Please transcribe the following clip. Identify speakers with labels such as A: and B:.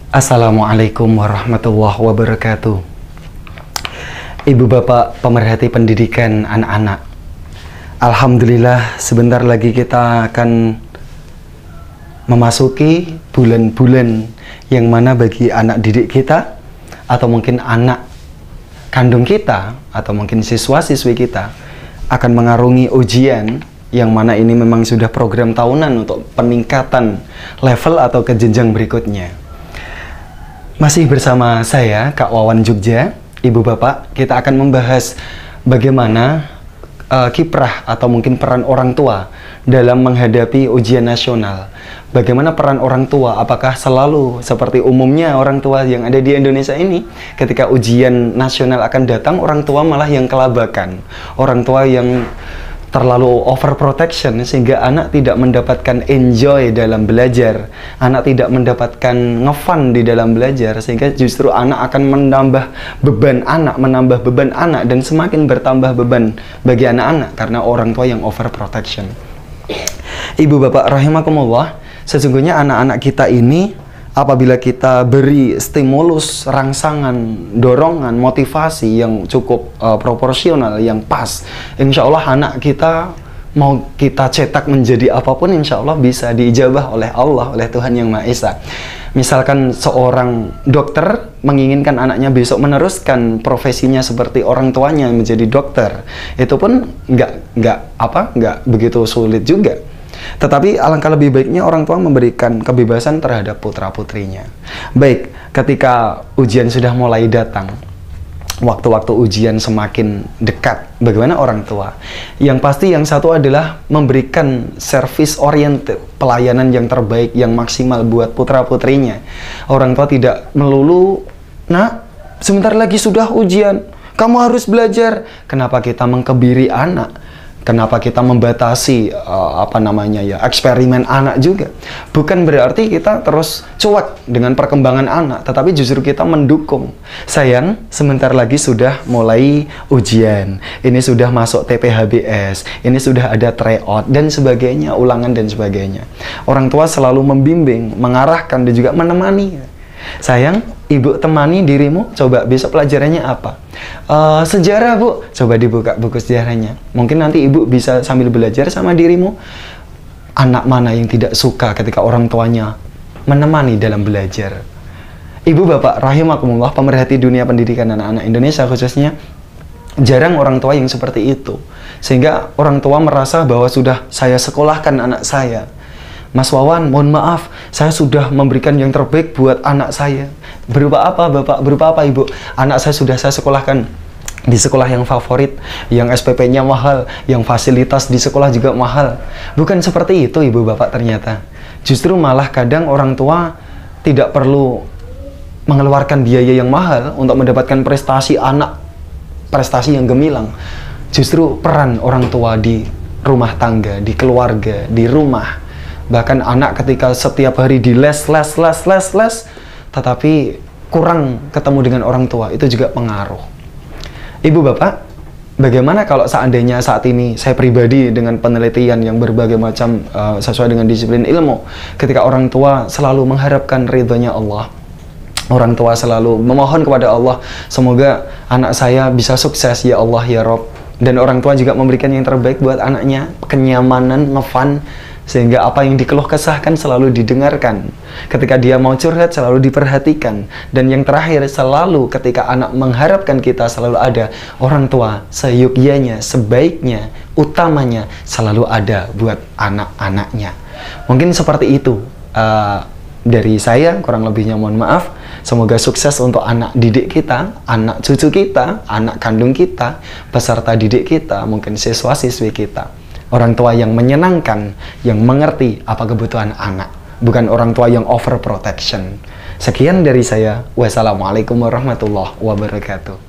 A: Assalamualaikum warahmatullahi wabarakatuh. Ibu bapak pemerhati pendidikan anak-anak, alhamdulillah sebentar lagi kita akan memasuki bulan-bulan yang mana bagi anak didik kita atau mungkin anak kandung kita atau mungkin siswa-siswi kita akan mengarungi ujian yang mana ini memang sudah program tahunan untuk peningkatan level atau ke jenjang berikutnya. Masih bersama saya, Kak Wawan Jogja. Ibu bapak, kita akan membahas bagaimana kiprah atau mungkin peran orang tua dalam menghadapi ujian nasional. Bagaimana peran orang tua, apakah selalu seperti umumnya orang tua yang ada di Indonesia ini, ketika ujian nasional akan datang, orang tua malah yang kelabakan, orang tua yang terlalu overprotection sehingga anak tidak mendapatkan enjoy dalam belajar, anak tidak mendapatkan ngefun di dalam belajar, sehingga justru anak akan menambah beban anak, dan semakin bertambah beban bagi anak-anak karena orang tua yang overprotection. Ibu bapak rahimakumullah, sesungguhnya anak-anak kita ini apabila kita beri stimulus, rangsangan, dorongan, motivasi yang cukup proporsional, yang pas, insya Allah anak kita mau kita cetak menjadi apapun, insya Allah bisa diijabah oleh Allah, oleh Tuhan Yang Maha Esa. Misalkan seorang dokter menginginkan anaknya besok meneruskan profesinya seperti orang tuanya menjadi dokter, itu pun nggak begitu sulit juga. Tetapi alangkah lebih baiknya orang tua memberikan kebebasan terhadap putra-putrinya. Baik, ketika ujian sudah mulai datang, waktu-waktu ujian semakin dekat, bagaimana orang tua? Yang pasti yang satu adalah memberikan service oriented, pelayanan yang terbaik, yang maksimal buat putra-putrinya. Orang tua tidak melulu, "Nak, sebentar lagi sudah ujian, kamu harus belajar." Kenapa kita mengkebiri anak? Kenapa kita membatasi eksperimen anak juga? Bukan berarti kita terus cuek dengan perkembangan anak, tetapi justru kita mendukung. Sayang, sebentar lagi sudah mulai ujian, ini sudah masuk TPHBS, ini sudah ada tryout dan sebagainya, ulangan dan sebagainya. Orang tua selalu membimbing, mengarahkan dan juga menemani. Sayang, ibu temani dirimu, coba besok pelajarannya apa? Sejarah, Bu. Coba dibuka buku sejarahnya. Mungkin nanti ibu bisa sambil belajar sama dirimu. Anak mana yang tidak suka ketika orang tuanya menemani dalam belajar? Ibu bapak rahimakumullah, pemerhati dunia pendidikan anak-anak Indonesia khususnya, jarang orang tua yang seperti itu. Sehingga orang tua merasa bahwa sudah saya sekolahkan anak saya. Mas Wawan, mohon maaf, saya sudah memberikan yang terbaik buat anak saya. Berupa apa, Bapak? Berupa apa, Ibu? Anak saya sudah saya sekolahkan di sekolah yang favorit, yang SPP-nya mahal, yang fasilitas di sekolah juga mahal. Bukan seperti itu, Ibu Bapak, ternyata. Justru malah kadang orang tua tidak perlu mengeluarkan biaya yang mahal untuk mendapatkan prestasi anak, prestasi yang gemilang. Justru peran orang tua di rumah tangga, di keluarga, di rumah. Bahkan anak ketika setiap hari di les, tetapi kurang ketemu dengan orang tua, itu juga pengaruh. Ibu bapak, bagaimana kalau seandainya saat ini saya pribadi dengan penelitian yang berbagai macam sesuai dengan disiplin ilmu, ketika orang tua selalu mengharapkan ridhonya Allah, orang tua selalu memohon kepada Allah, semoga anak saya bisa sukses ya Allah ya Rob, dan orang tua juga memberikan yang terbaik buat anaknya, kenyamanan, ngefun, sehingga apa yang dikeluh kesahkan selalu didengarkan. Ketika dia mau curhat selalu diperhatikan. Dan yang terakhir, selalu ketika anak mengharapkan kita selalu ada. Orang tua seyogyanya, sebaiknya, utamanya selalu ada buat anak-anaknya. Mungkin seperti itu dari saya, kurang lebihnya mohon maaf. Semoga sukses untuk anak didik kita, anak cucu kita, anak kandung kita, peserta didik kita, mungkin siswa-siswi kita. Orang tua yang menyenangkan, yang mengerti apa kebutuhan anak, bukan orang tua yang overprotection. Sekian dari saya. Wassalamualaikum warahmatullahi wabarakatuh.